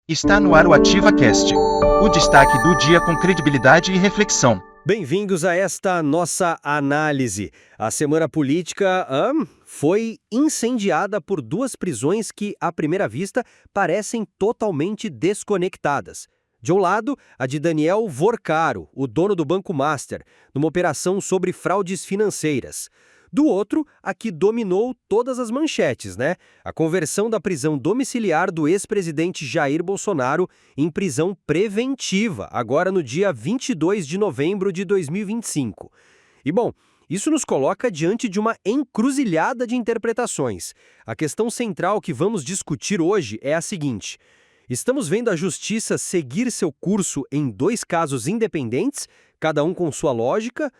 Está no ar o AtivaCast, o destaque do dia com credibilidade e reflexão. Bem-vindos a esta nossa análise. A semana política foi incendiada por duas prisões que, à primeira vista, parecem totalmente desconectadas. De um lado, a de Daniel Vorcaro, o dono do Banco Master, numa operação sobre fraudes financeiras. Do outro, a que dominou todas as manchetes, né? A conversão da prisão domiciliar do ex-presidente Jair Bolsonaro em prisão preventiva, agora no dia 22 de novembro de 2025. E bom, isso nos coloca diante de uma encruzilhada de interpretações. A questão central que vamos discutir hoje é a seguinte: estamos vendo a justiça seguir seu curso em dois casos independentes, cada um com sua lógica?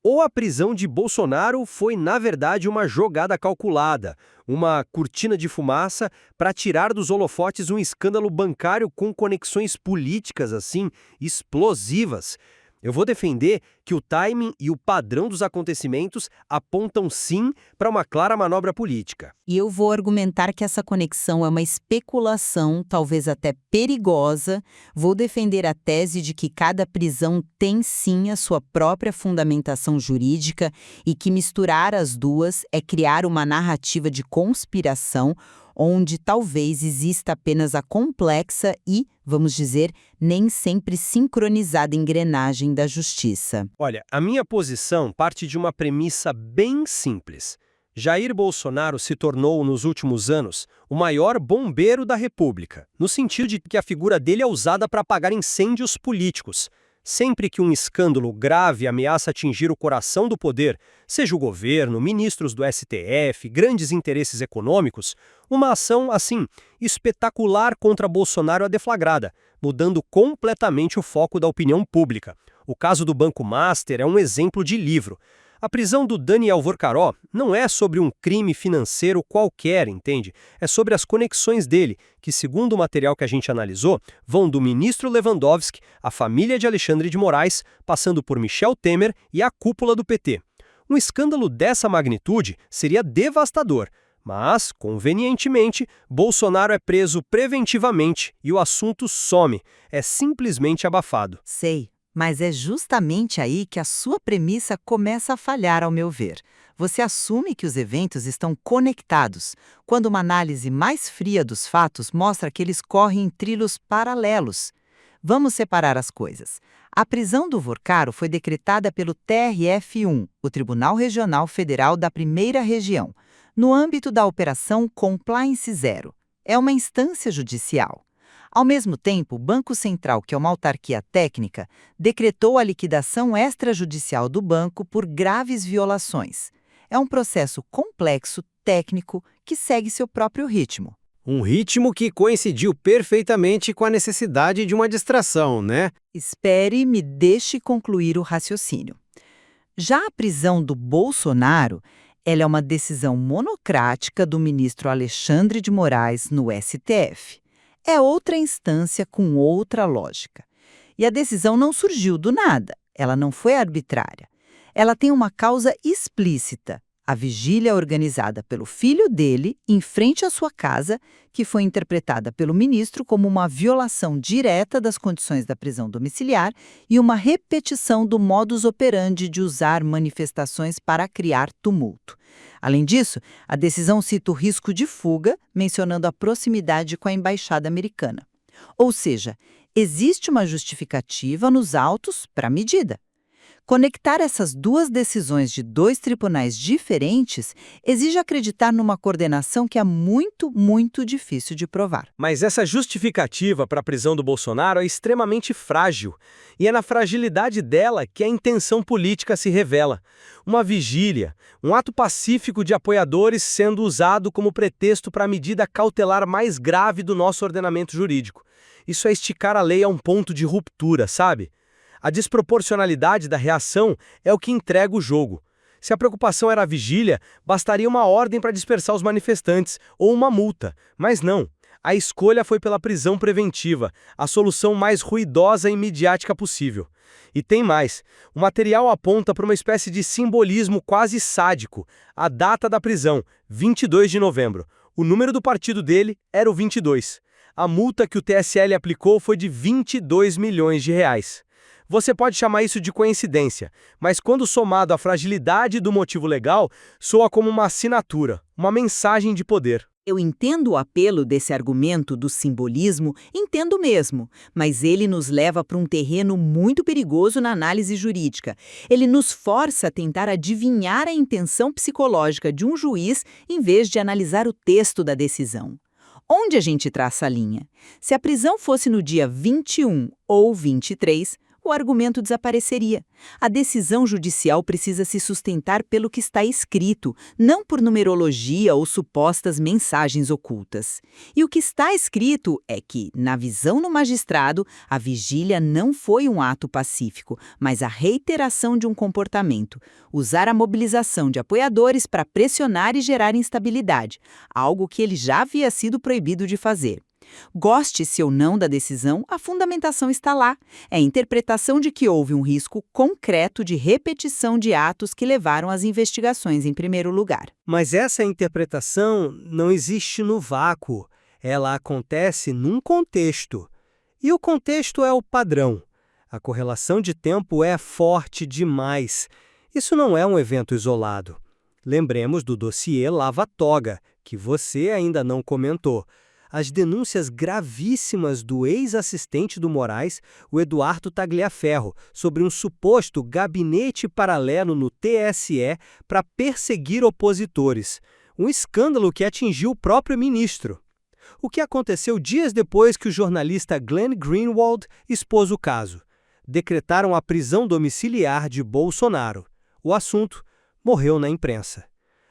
Ou a prisão de Bolsonaro foi, na verdade, uma jogada calculada, uma cortina de fumaça para tirar dos holofotes um escândalo bancário com conexões políticas, assim, explosivas? Eu vou defender que o timing e o padrão dos acontecimentos apontam sim para uma clara manobra política. E eu vou argumentar que essa conexão é uma especulação, talvez até perigosa. Vou defender a tese de que cada prisão tem sim a sua própria fundamentação jurídica e que misturar as duas é criar uma narrativa de conspiração onde talvez exista apenas a complexa e, vamos dizer, nem sempre sincronizada engrenagem da justiça. Olha, a minha posição parte de uma premissa bem simples. Jair Bolsonaro se tornou, nos últimos anos, o maior bombeiro da República, no sentido de que a figura dele é usada para apagar incêndios políticos. Sempre que um escândalo grave ameaça atingir o coração do poder, seja o governo, ministros do STF, grandes interesses econômicos, uma ação, assim, espetacular contra Bolsonaro é deflagrada, mudando completamente o foco da opinião pública. O caso do Banco Master é um exemplo de livro. A prisão do Daniel Vorcaro não é sobre um crime financeiro qualquer, entende? É sobre as conexões dele, que, segundo o material que a gente analisou, vão do ministro Lewandowski, à família de Alexandre de Moraes, passando por Michel Temer e a cúpula do PT. Um escândalo dessa magnitude seria devastador, mas, convenientemente, Bolsonaro é preso preventivamente e o assunto some, é simplesmente abafado. Sei. Mas é justamente aí que a sua premissa começa a falhar, ao meu ver. Você assume que os eventos estão conectados, quando uma análise mais fria dos fatos mostra que eles correm em trilhos paralelos. Vamos separar as coisas. A prisão do Vorcaro foi decretada pelo TRF1, o Tribunal Regional Federal da Primeira Região, no âmbito da Operação Compliance Zero. É uma instância judicial. Ao mesmo tempo, o Banco Central, que é uma autarquia técnica, decretou a liquidação extrajudicial do banco por graves violações. É um processo complexo, técnico, que segue seu próprio ritmo. Um ritmo que coincidiu perfeitamente com a necessidade de uma distração, né? Espere e me deixe concluir o raciocínio. Já a prisão do Bolsonaro, ela é uma decisão monocrática do ministro Alexandre de Moraes no STF. É outra instância com outra lógica. E a decisão não surgiu do nada, ela não foi arbitrária. Ela tem uma causa explícita, a vigília organizada pelo filho dele em frente à sua casa, que foi interpretada pelo ministro como uma violação direta das condições da prisão domiciliar e uma repetição do modus operandi de usar manifestações para criar tumulto. Além disso, a decisão cita o risco de fuga, mencionando a proximidade com a embaixada americana. Ou seja, existe uma justificativa nos autos para a medida. Conectar essas duas decisões de dois tribunais diferentes exige acreditar numa coordenação que é muito, muito difícil de provar. Mas essa justificativa para a prisão do Bolsonaro é extremamente frágil. E é na fragilidade dela que a intenção política se revela. Uma vigília, um ato pacífico de apoiadores sendo usado como pretexto para a medida cautelar mais grave do nosso ordenamento jurídico. Isso é esticar a lei a um ponto de ruptura, sabe? A desproporcionalidade da reação é o que entrega o jogo. Se a preocupação era a vigília, bastaria uma ordem para dispersar os manifestantes ou uma multa. Mas não. A escolha foi pela prisão preventiva, a solução mais ruidosa e midiática possível. E tem mais. O material aponta para uma espécie de simbolismo quase sádico. A data da prisão, 22 de novembro. O número do partido dele era o 22. A multa que o TSE aplicou foi de 22 milhões de reais. Você pode chamar isso de coincidência, mas quando somado à fragilidade do motivo legal, soa como uma assinatura, uma mensagem de poder. Eu entendo o apelo desse argumento do simbolismo, entendo mesmo, mas ele nos leva para um terreno muito perigoso na análise jurídica. Ele nos força a tentar adivinhar a intenção psicológica de um juiz em vez de analisar o texto da decisão. Onde a gente traça a linha? Se a prisão fosse no dia 21 ou 23, o argumento desapareceria. A decisão judicial precisa se sustentar pelo que está escrito, não por numerologia ou supostas mensagens ocultas. E o que está escrito é que, na visão do magistrado, a vigília não foi um ato pacífico, mas a reiteração de um comportamento, usar a mobilização de apoiadores para pressionar e gerar instabilidade, algo que ele já havia sido proibido de fazer. Goste-se ou não da decisão, a fundamentação está lá. É a interpretação de que houve um risco concreto de repetição de atos que levaram às investigações em primeiro lugar. Mas essa interpretação não existe no vácuo. Ela acontece num contexto. E o contexto é o padrão. A correlação de tempo é forte demais. Isso não é um evento isolado. Lembremos do dossiê Lava Toga, que você ainda não comentou. As denúncias gravíssimas do ex-assistente do Moraes, o Eduardo Tagliaferro, sobre um suposto gabinete paralelo no TSE para perseguir opositores. Um escândalo que atingiu o próprio ministro. O que aconteceu dias depois que o jornalista Glenn Greenwald expôs o caso? Decretaram a prisão domiciliar de Bolsonaro. O assunto morreu na imprensa.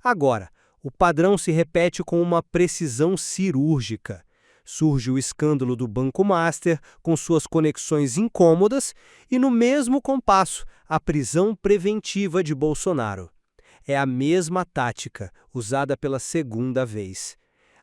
Agora, o padrão se repete com uma precisão cirúrgica. Surge o escândalo do Banco Master, com suas conexões incômodas, e no mesmo compasso, a prisão preventiva de Bolsonaro. É a mesma tática, usada pela segunda vez.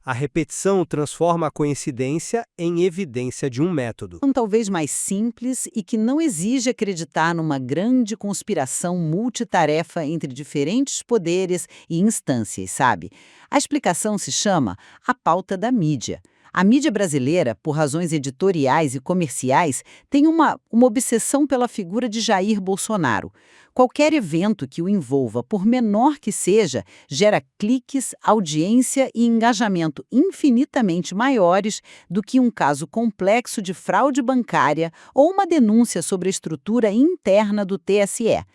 A repetição transforma a coincidência em evidência de um método. Talvez mais simples e que não exige acreditar numa grande conspiração multitarefa entre diferentes poderes e instâncias, sabe? A explicação se chama a pauta da mídia. A mídia brasileira, por razões editoriais e comerciais, tem uma obsessão pela figura de Jair Bolsonaro. Qualquer evento que o envolva, por menor que seja, gera cliques, audiência e engajamento infinitamente maiores do que um caso complexo de fraude bancária ou uma denúncia sobre a estrutura interna do TSE.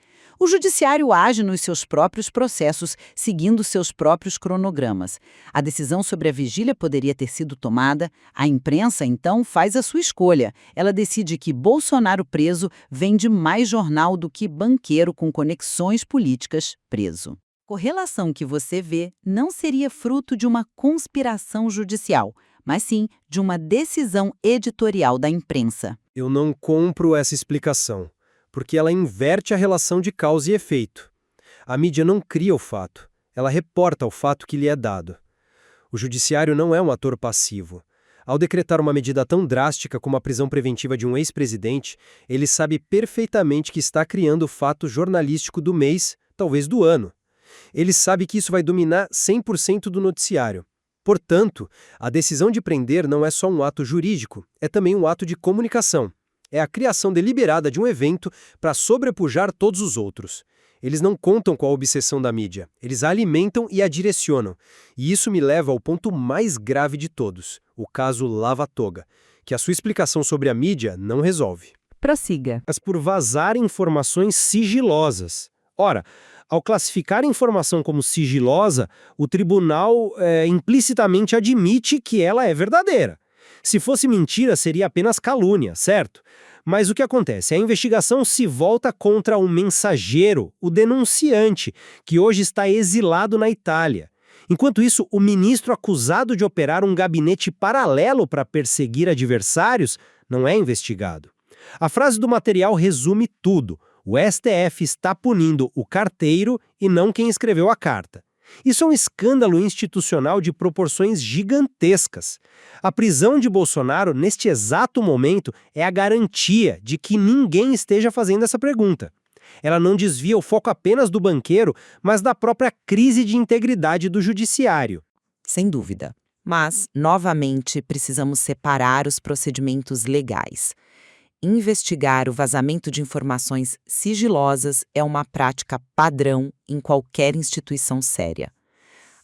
O judiciário age nos seus próprios processos, seguindo seus próprios cronogramas. A decisão sobre a vigília poderia ter sido tomada, a imprensa, então, faz a sua escolha. Ela decide que Bolsonaro preso vende mais jornal do que banqueiro com conexões políticas preso. A correlação que você vê não seria fruto de uma conspiração judicial, mas sim de uma decisão editorial da imprensa. Eu não compro essa explicação, porque ela inverte a relação de causa e efeito. A mídia não cria o fato, ela reporta o fato que lhe é dado. O judiciário não é um ator passivo. Ao decretar uma medida tão drástica como a prisão preventiva de um ex-presidente, ele sabe perfeitamente que está criando o fato jornalístico do mês, talvez do ano. Ele sabe que isso vai dominar 100% do noticiário. Portanto, a decisão de prender não é só um ato jurídico, é também um ato de comunicação. É a criação deliberada de um evento para sobrepujar todos os outros. Eles não contam com a obsessão da mídia, eles a alimentam e a direcionam. E isso me leva ao ponto mais grave de todos, o caso Lava Toga, que a sua explicação sobre a mídia não resolve. Prossiga. Mas por vazar informações sigilosas. Ora, ao classificar a informação como sigilosa, o tribunal implicitamente admite que ela é verdadeira. Se fosse mentira, seria apenas calúnia, certo? Mas o que acontece? A investigação se volta contra o mensageiro, o denunciante, que hoje está exilado na Itália. Enquanto isso, o ministro acusado de operar um gabinete paralelo para perseguir adversários não é investigado. A frase do material resume tudo. O STF está punindo o carteiro e não quem escreveu a carta. Isso é um escândalo institucional de proporções gigantescas. A prisão de Bolsonaro, neste exato momento, é a garantia de que ninguém esteja fazendo essa pergunta. Ela não desvia o foco apenas do banqueiro, mas da própria crise de integridade do judiciário. Sem dúvida. Mas, novamente, precisamos separar os procedimentos legais. Investigar o vazamento de informações sigilosas é uma prática padrão em qualquer instituição séria.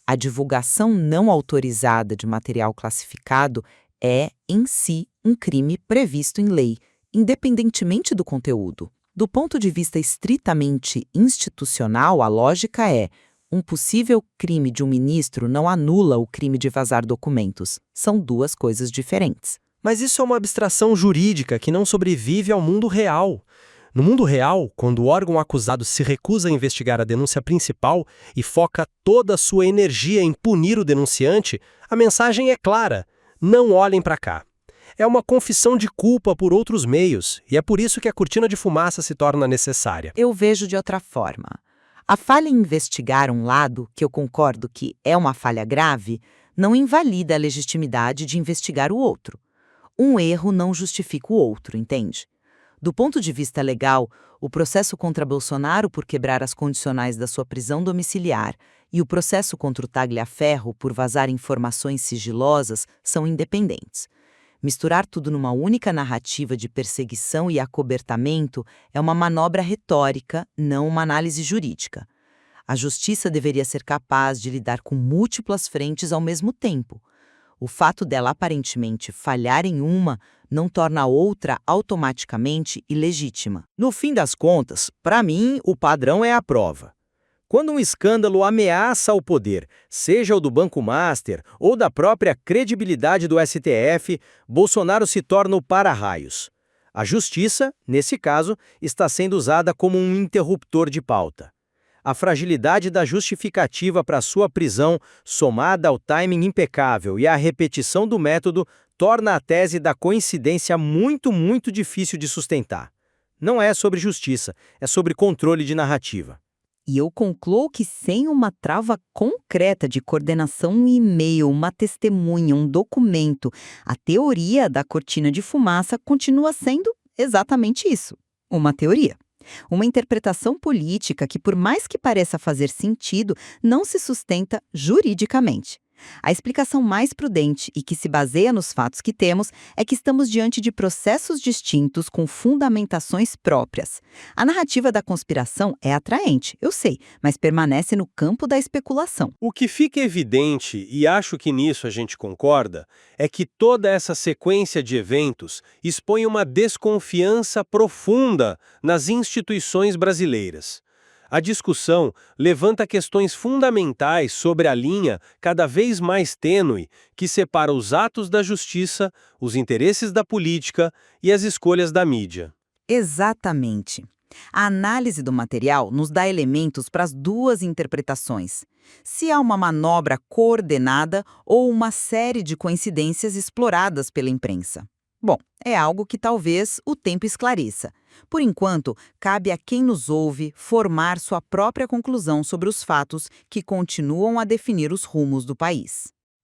A divulgação não autorizada de material classificado é, em si, um crime previsto em lei, independentemente do conteúdo. Do ponto de vista estritamente institucional, a lógica é: um possível crime de um ministro não anula o crime de vazar documentos. São duas coisas diferentes. Mas isso é uma abstração jurídica que não sobrevive ao mundo real. No mundo real, quando o órgão acusado se recusa a investigar a denúncia principal e foca toda a sua energia em punir o denunciante, a mensagem é clara: não olhem para cá. É uma confissão de culpa por outros meios, e é por isso que a cortina de fumaça se torna necessária. Eu vejo de outra forma. A falha em investigar um lado, que eu concordo que é uma falha grave, não invalida a legitimidade de investigar o outro. Um erro não justifica o outro, entende? Do ponto de vista legal, o processo contra Bolsonaro por quebrar as condicionais da sua prisão domiciliar e o processo contra o Tagliaferro por vazar informações sigilosas são independentes. Misturar tudo numa única narrativa de perseguição e acobertamento é uma manobra retórica, não uma análise jurídica. A justiça deveria ser capaz de lidar com múltiplas frentes ao mesmo tempo. O fato dela aparentemente falhar em uma não torna a outra automaticamente ilegítima. No fim das contas, para mim, o padrão é a prova. Quando um escândalo ameaça o poder, seja o do Banco Master ou da própria credibilidade do STF, Bolsonaro se torna o para-raios. A justiça, nesse caso, está sendo usada como um interruptor de pauta. A fragilidade da justificativa para sua prisão, somada ao timing impecável e à repetição do método, torna a tese da coincidência muito difícil de sustentar. Não é sobre justiça, é sobre controle de narrativa. E eu concluo que sem uma trava concreta de coordenação, um e-mail, uma testemunha, um documento, a teoria da cortina de fumaça continua sendo exatamente isso, uma teoria. Uma interpretação política que, por mais que pareça fazer sentido, não se sustenta juridicamente. A explicação mais prudente e que se baseia nos fatos que temos é que estamos diante de processos distintos com fundamentações próprias. A narrativa da conspiração é atraente, eu sei, mas permanece no campo da especulação. O que fica evidente, e acho que nisso a gente concorda, é que toda essa sequência de eventos expõe uma desconfiança profunda nas instituições brasileiras. A discussão levanta questões fundamentais sobre a linha cada vez mais tênue que separa os atos da justiça, os interesses da política e as escolhas da mídia. Exatamente. A análise do material nos dá elementos para as duas interpretações. Se há uma manobra coordenada ou uma série de coincidências exploradas pela imprensa. Bom, é algo que talvez o tempo esclareça. Por enquanto, cabe a quem nos ouve formar sua própria conclusão sobre os fatos que continuam a definir os rumos do país.